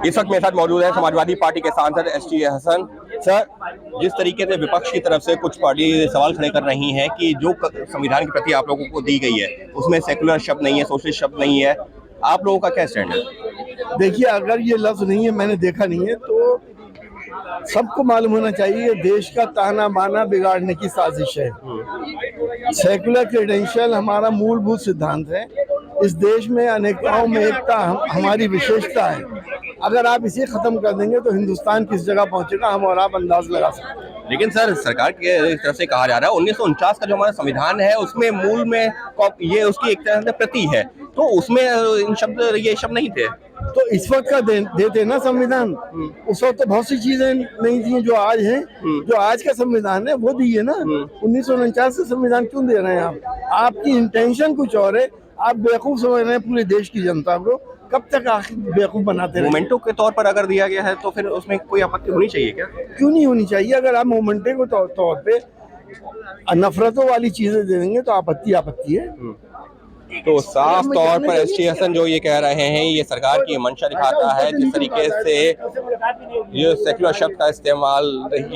इस वक्त मेरे साथ मौजूद है समाजवादी पार्टी के सांसद एसटी हसन सर। जिस तरीके से विपक्ष की तरफ से कुछ पार्टी सवाल खड़े कर रही हैं कि जो संविधान के प्रति आप लोगों को दी गई है उसमें सेकुलर शब्द नहीं है, सोशलिस्ट शब्द नहीं है, आप लोगों का क्या स्टैंड है? देखिए, अगर ये लफ्ज नहीं है, मैंने देखा नहीं है, तो सबको मालूम होना चाहिए देश का ताना बाना बिगाड़ने की साजिश है। सेकुलर क्रेडेंशियल हमारा मूलभूत सिद्धांत है। इस देश में अनेकताओं में एकता हमारी विशेषता है। अगर आप इसे खत्म कर देंगे तो हिंदुस्तान किस जगह पहुंचेगा, हम और आप अंदाज लगा सकते हैं। लेकिन सर, सरकार की तरफ से कहा जा रहा है 1949 का जो हमारा संविधान है उसमें मूल में ये उसकी एक तरह से प्रति है, तो उसमें ये शब्द नहीं थे। तो इस वक्त का देते ना संविधान, उस वक्त तो बहुत सी चीजें नहीं थी जो आज हैं। जो आज का संविधान है वो दी है ना। 1949 का संविधान क्यों दे रहे हैं आप? आपकी इंटेंशन कुछ और है। आप बेवकूफ समझ रहे हैं पूरे देश की जनता को। कब तक आखिर बेवकूफ बनाते रहे? मोमेंटो के तौर पर अगर दिया गया है तो फिर उसमें कोई आपत्ति होनी चाहिए क्या? क्यों नहीं होनी चाहिए? अगर आप मोमेंटो के तौर पे नफरतों वाली चीजें दे देंगे तो आपत्ति है। तो साफ तौर पर एसटी हसन जो ये कह रहे हैं ये सरकार की मंशा दिखाता है। जिस तरीके से ये सेक्युलर शब्द का इस्तेमाल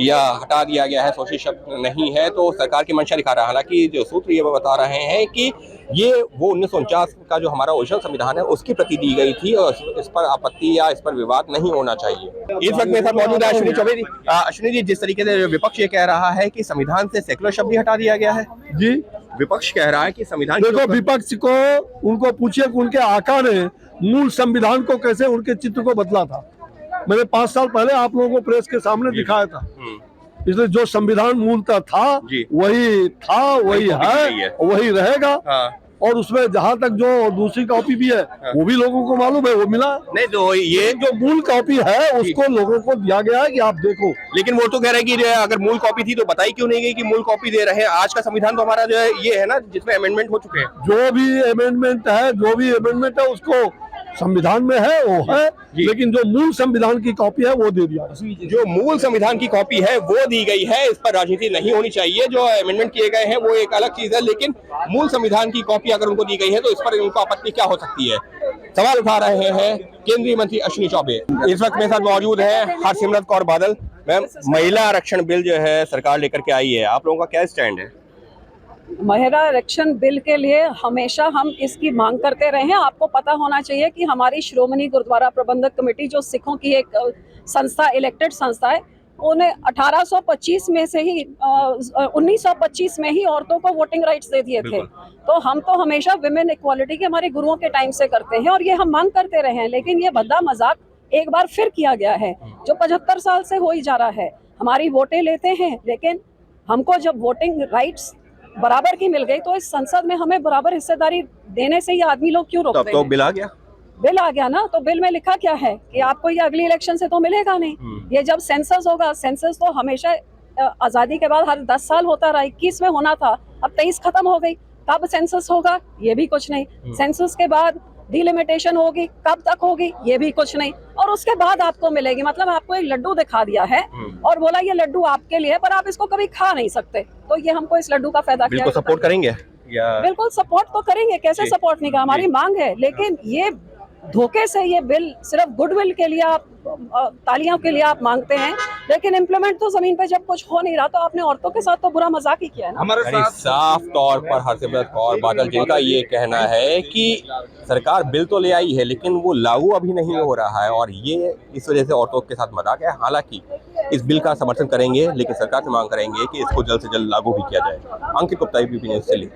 या हटा दिया गया है, सोशल शब्द नहीं है, तो सरकार की मंशा दिखा रहा है। हालांकि जो सूत्र ये बता रहे हैं कि ये वो 1949 का जो हमारा ओरिजिनल संविधान है उसकी प्रति दी गई थी और इस पर आपत्ति या इस पर विवाद नहीं होना चाहिए। इस वक्त मेरे साथ मौजूद है अश्विनी चौबे जी। अश्विनी जी, जिस तरीके से विपक्ष ये कह रहा है कि संविधान से सेक्युलर शब्द ही हटा दिया गया है। जी, विपक्ष कह रहा है कि संविधान, देखो, विपक्ष को उनको पूछिए कि उनके आका ने मूल संविधान को कैसे उनके चित्र को बदला था। मैंने 5 साल पहले आप लोगों को प्रेस के सामने दिखाया था। इसलिए जो संविधान मूलतः था वही है, वही रहेगा। और उसमें जहाँ तक जो दूसरी कॉपी भी है वो भी लोगों को मालूम है, वो मिला नहीं। तो ये जो मूल कॉपी है उसको लोगों को दिया गया है कि आप देखो। लेकिन वो तो कह रहे हैं कि अगर मूल कॉपी थी तो बताई क्यों नहीं गई कि मूल कॉपी दे रहे हैं? आज का संविधान तो हमारा जो है ये है ना, जिसमें अमेंडमेंट हो चुके हैं। जो भी अमेंडमेंट है उसको संविधान में है वो है, लेकिन जो मूल संविधान की कॉपी है वो दे दिया। जो मूल संविधान की कॉपी है वो दी गई है, इस पर राजनीति नहीं होनी चाहिए। जो अमेंडमेंट किए गए हैं वो एक अलग चीज है, लेकिन मूल संविधान की कॉपी अगर उनको दी गई है तो इस पर उनको आपत्ति क्या हो सकती है? सवाल उठा रहे हैं केंद्रीय मंत्री अश्विनी चौबे। इस वक्त मेरे साथ मौजूद है हरसिमरत कौर बादल। मैम, महिला आरक्षण बिल जो है सरकार लेकर के आई है, आप लोगों का क्या स्टैंड है? महिला आरक्षण बिल के लिए हमेशा हम इसकी मांग करते रहे हैं। आपको पता होना चाहिए कि हमारी श्रोमणी गुरुद्वारा प्रबंधक कमेटी जो सिखों की एक संस्था, इलेक्टेड संस्था है, उन्हें 1825 में से ही 1925 में ही औरतों को वोटिंग राइट्स दे दिए थे। तो हम तो हमेशा विमेन इक्वालिटी के हमारे गुरुओं के टाइम से करते हैं और ये हम मांग करते रहे हैं। लेकिन ये भद्दा मजाक एक बार फिर किया गया है जो 75 साल से हो ही जा रहा है। हमारी वोटें लेते हैं, लेकिन हमको जब वोटिंग राइट्स बराबर की मिल गई तो इस संसद में हमें बराबर हिस्सेदारी देने से ये आदमी लोग क्यों रोकते हैं? तो बिल आ गया? बिल आ गया ना, तो बिल में लिखा क्या है कि आपको ये अगली इलेक्शन से तो मिलेगा नहीं। ये जब सेंसस होगा, सेंसस तो हमेशा आजादी के बाद हर 10 साल होता रहा। 21 में होना था, अब 23 खत्म हो गई। कब सेंसस होगा ये भी कुछ नहीं। सेंसस के बाद डिलिमिटेशन होगी, कब तक होगी ये भी कुछ नहीं। और उसके बाद आपको मिलेगी। मतलब आपको एक लड्डू दिखा दिया है और बोला ये लड्डू आपके लिए, पर आप इसको कभी खा नहीं सकते। तो ये हमको इस लड्डू का फायदा क्या? बिल्कुल सपोर्ट करेंगे या? बिल्कुल सपोर्ट तो करेंगे, कैसे सपोर्ट नहीं का, हमारी मांग है। लेकिन ये धोखे से ये बिल सिर्फ गुडविल के लिए, आप तालियों के लिए आप मांगते हैं, लेकिन इम्प्लीमेंट तो जमीन पे जब कुछ हो नहीं रहा तो आपने औरतों के साथ तो बुरा मजाक ही किया है ना। हमारे साथ साफ तौर पर हरसिमरत कौर बादल जिनका ये कहना है कि सरकार बिल तो ले आई है लेकिन वो लागू अभी नहीं हो रहा है और ये इस वजह से औरतों के साथ मजाक है। हालांकि इस बिल का समर्थन करेंगे लेकिन सरकार से मांग करेंगे कि इसको जल्द से जल्द लागू भी किया जाए। अंकित गुप्ता, ABP न्यूज़ दिल्ली।